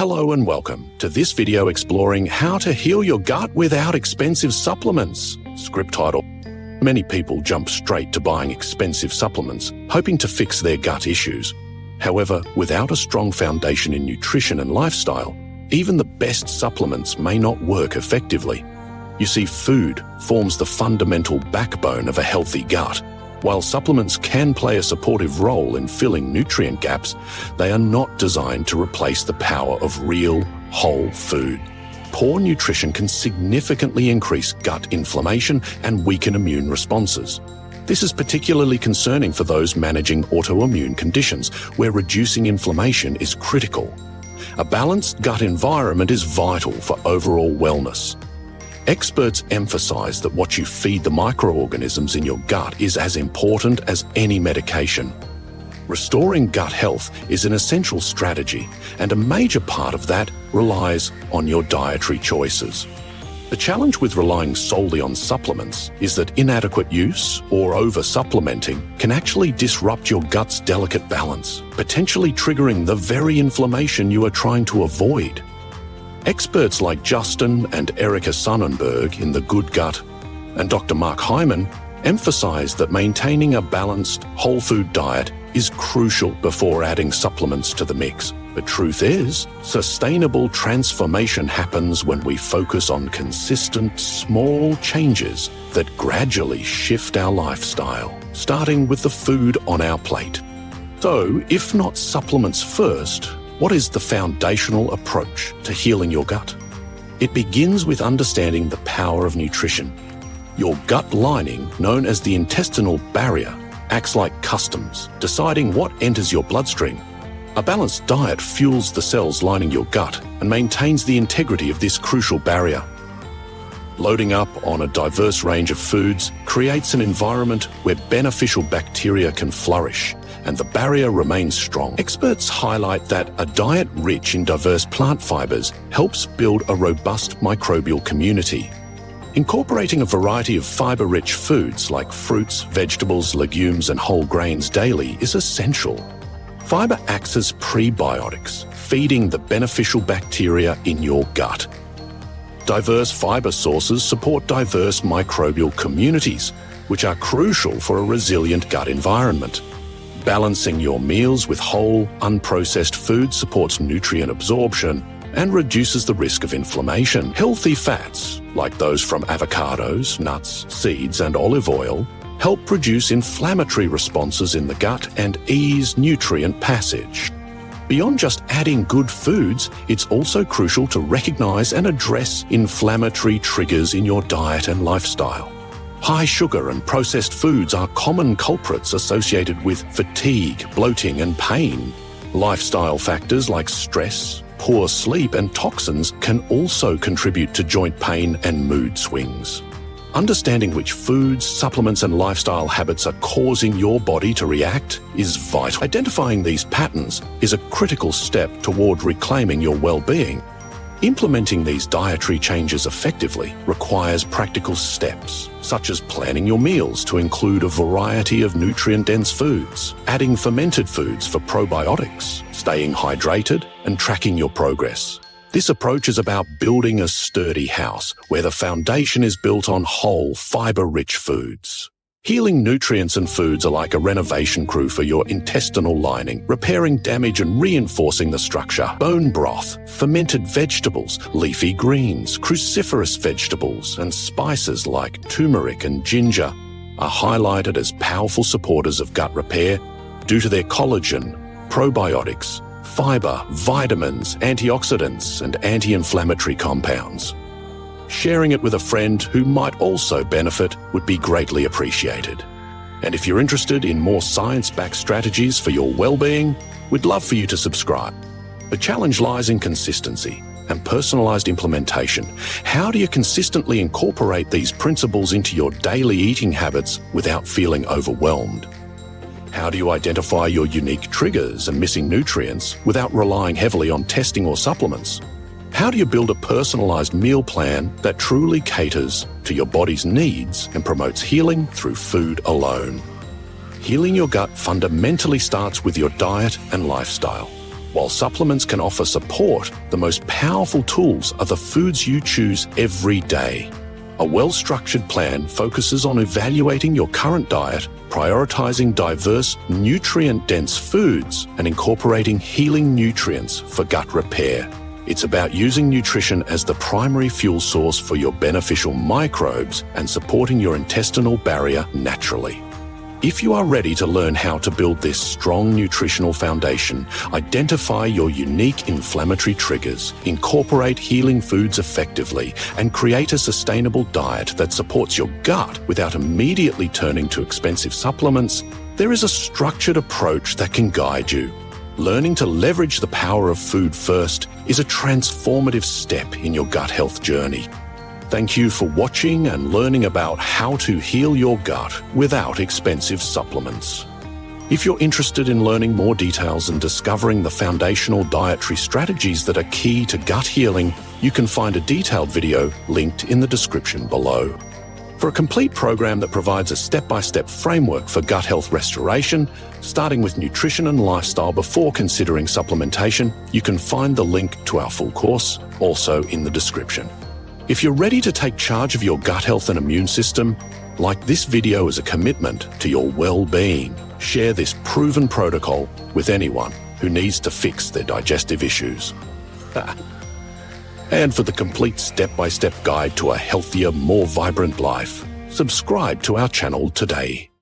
Hello and welcome to this video exploring how to heal your gut without expensive supplements. Script title: many people jump straight to buying expensive supplements, hoping to fix their gut issues. However, without a strong foundation in nutrition and lifestyle, even the best supplements may not work effectively. You see, food forms the fundamental backbone of a healthy gut. While supplements can play a supportive role in filling nutrient gaps, they are not designed to replace the power of real, whole food. Poor nutrition can significantly increase gut inflammation and weaken immune responses. This is particularly concerning for those managing autoimmune conditions, where reducing inflammation is critical. A balanced gut environment is vital for overall wellness. Experts emphasize that what you feed the microorganisms in your gut is as important as any medication. Restoring gut health is an essential strategy, and a major part of that relies on your dietary choices. The challenge with relying solely on supplements is that inadequate use or over-supplementing can actually disrupt your gut's delicate balance, potentially triggering the very inflammation you are trying to avoid. Experts like Justin and Erica Sonnenberg in The Good Gut and Dr. Mark Hyman emphasize that maintaining a balanced, whole food diet is crucial before adding supplements to the mix. The truth is, sustainable transformation happens when we focus on consistent, small changes that gradually shift our lifestyle, starting with the food on our plate. So, if not supplements first, what is the foundational approach to healing your gut? It begins with understanding the power of nutrition. Your gut lining, known as the intestinal barrier, acts like customs, deciding what enters your bloodstream. A balanced diet fuels the cells lining your gut and maintains the integrity of this crucial barrier. Loading up on a diverse range of foods creates an environment where beneficial bacteria can flourish and the barrier remains strong. Experts highlight that a diet rich in diverse plant fibers helps build a robust microbial community. Incorporating a variety of fiber-rich foods like fruits, vegetables, legumes, and whole grains daily is essential. Fiber acts as prebiotics, feeding the beneficial bacteria in your gut. Diverse fiber sources support diverse microbial communities, which are crucial for a resilient gut environment. Balancing your meals with whole, unprocessed food supports nutrient absorption and reduces the risk of inflammation. Healthy fats, like those from avocados, nuts, seeds, and olive oil, help reduce inflammatory responses in the gut and ease nutrient passage. Beyond just adding good foods, it's also crucial to recognize and address inflammatory triggers in your diet and lifestyle. High sugar and processed foods are common culprits associated with fatigue, bloating, and pain. Lifestyle factors like stress, poor sleep, and toxins can also contribute to joint pain and mood swings. Understanding which foods, supplements, and lifestyle habits are causing your body to react is vital. Identifying these patterns is a critical step toward reclaiming your well-being. Implementing these dietary changes effectively requires practical steps, such as planning your meals to include a variety of nutrient-dense foods, adding fermented foods for probiotics, staying hydrated, and tracking your progress. This approach is about building a sturdy house where the foundation is built on whole, fiber-rich foods. Healing nutrients and foods are like a renovation crew for your intestinal lining, repairing damage and reinforcing the structure. Bone broth, fermented vegetables, leafy greens, cruciferous vegetables, and spices like turmeric and ginger are highlighted as powerful supporters of gut repair due to their collagen, probiotics, fiber, vitamins, antioxidants, and anti-inflammatory compounds. Sharing it with a friend who might also benefit would be greatly appreciated. And if you're interested in more science-backed strategies for your well-being, we'd love for you to subscribe. The challenge lies in consistency and personalized implementation. How do you consistently incorporate these principles into your daily eating habits without feeling overwhelmed? How do you identify your unique triggers and missing nutrients without relying heavily on testing or supplements? How do you build a personalized meal plan that truly caters to your body's needs and promotes healing through food alone? Healing your gut fundamentally starts with your diet and lifestyle. While supplements can offer support, the most powerful tools are the foods you choose every day. A well-structured plan focuses on evaluating your current diet, prioritizing diverse, nutrient-dense foods, and incorporating healing nutrients for gut repair. It's about using nutrition as the primary fuel source for your beneficial microbes and supporting your intestinal barrier naturally. If you are ready to learn how to build this strong nutritional foundation, identify your unique inflammatory triggers, incorporate healing foods effectively, and create a sustainable diet that supports your gut without immediately turning to expensive supplements, there is a structured approach that can guide you. Learning to leverage the power of food first is a transformative step in your gut health journey. Thank you for watching and learning about how to heal your gut without expensive supplements. If you're interested in learning more details and discovering the foundational dietary strategies that are key to gut healing, you can find a detailed video linked in the description below. For a complete program that provides a step-by-step framework for gut health restoration, starting with nutrition and lifestyle before considering supplementation, you can find the link to our full course also in the description. If you're ready to take charge of your gut health and immune system, like this video is a commitment to your well-being, share this proven protocol with anyone who needs to fix their digestive issues. And for the complete step-by-step guide to a healthier, more vibrant life, subscribe to our channel today.